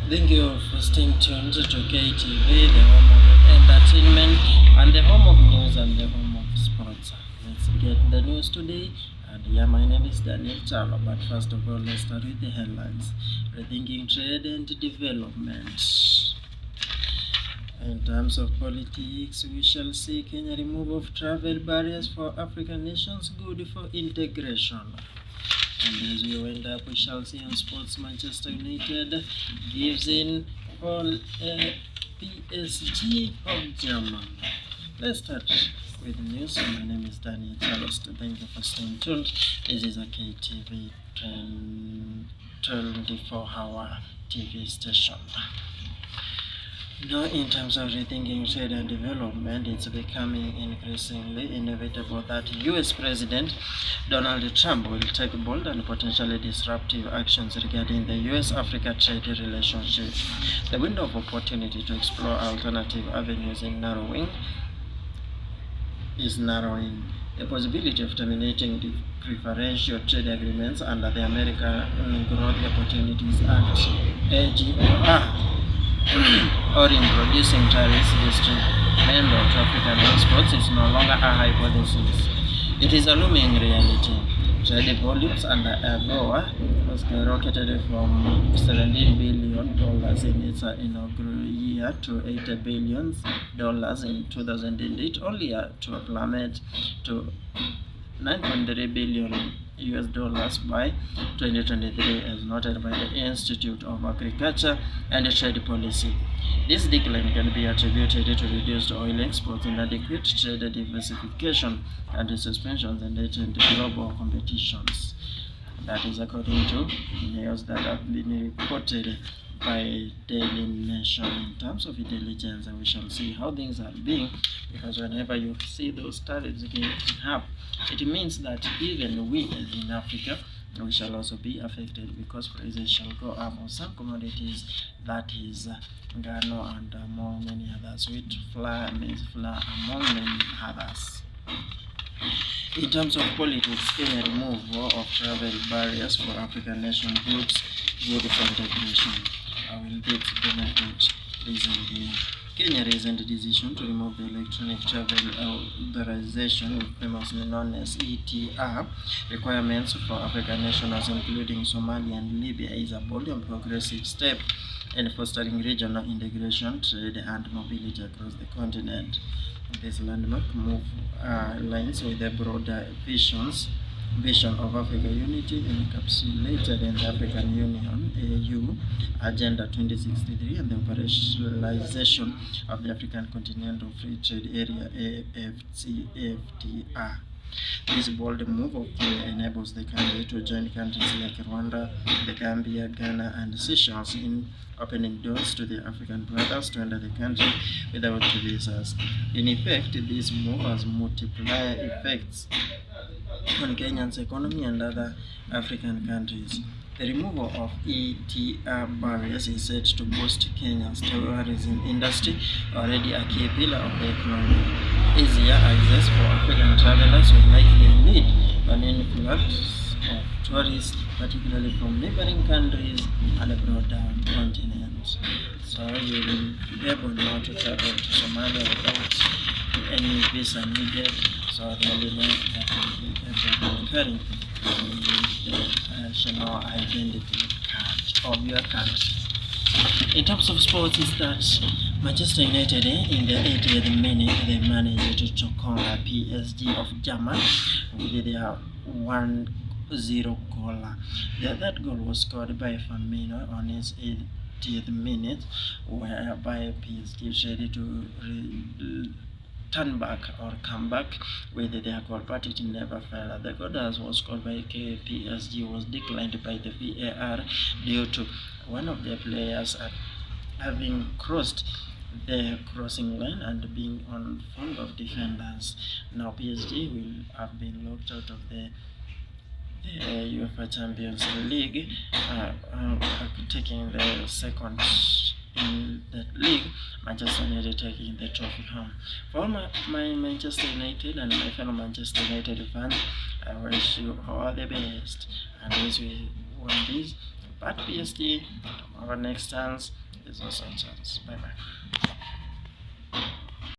Thank you for staying tuned to KTV, the home of entertainment and the home of news and the home of sports. Let's get the news today. And yeah, my name is Daniel Chalo. But first of all, let's start with the headlines. Rethinking trade and development. In terms of politics, we shall see Kenya remove of travel barriers for African nations, good for integration. And as we wind up, we shall see on sports Manchester United gives in for PSG of Germany. Let's start with the news. My name is Daniel Charles. Thank you for staying tuned. This is a KTV 24-hour TV station. Now, in terms of rethinking trade and development, it's becoming increasingly inevitable that US President Donald Trump will take bold and potentially disruptive actions regarding the US-Africa trade relationship. The window of opportunity to explore alternative avenues is narrowing. The possibility of terminating the preferential trade agreements under the American Growth Opportunities Act (AGOR) or introducing tariffs detrimental to African exports is no longer a hypothesis. It is a looming reality. Trade volumes under AGOA skyrocketed from $17 billion in its inaugural year to $80 billion in 2008, only to plummet to $9.3 billion by 2023, as noted by the Institute of Agriculture and Trade Policy. This decline can be attributed to reduced oil exports, inadequate trade diversification, and the suspensions and heightened global competitions. That is according to news that have been reported by Daily Nation. In terms of intelligence, we shall see how things are being, because whenever you see those tariffs going up, it means that even we as in Africa, we shall also be affected, because prices shall go up on some commodities, that is ngano and among many others, wheat flour, maize flour, among many others. In terms of politics, Kenya removal of travel barriers for African nation groups, good for integration. Will this benefit recently? Kenya recent decision to remove the electronic travel authorization, famously known as ETR, requirements for African nationals, including Somalia and Libya, is a bold and progressive step in fostering regional integration, trade, and mobility across the continent. This landmark move aligns with the broader vision of Africa unity encapsulated in the African Union (AU) Agenda 2063 and the operationalization of the African Continental Free Trade Area (AfCFTA). This bold move of Kenya enables the country to join countries like Rwanda, the Gambia, Ghana, and Seychelles in opening doors to the African brothers to enter the country without visas. In effect, this move has multiplier effects on Kenya's economy and other African countries. The removal of ETR barriers is set to boost Kenya's tourism industry, already a key pillar of the economy. Easier access for African travelers will likely lead to an influx of tourists, particularly from neighboring countries and the broader continent. So you will be able now to travel to Somalia without any visa needed. So really that will be able to carry the national identity card of your country. In terms of sports, is that Manchester United in the 80th minute they managed to conquer PSG of Germany with their 1-0 goal. The third goal was scored by Firmino on his 80th minute, whereby PSG tried to turn back or come back with their goal, but it never fell. The goal that was scored by PSG was declined by the VAR due to one of the players having crossed the crossing line and being on front of defenders. Now PSG will have been locked out of the UEFA Champions League, taking the second in the league, Manchester United taking the trophy home. For all my Manchester United and my fellow Manchester United fans, I wish you all the best. And as we won this, but PSG our next chance is also a chance. Bye bye.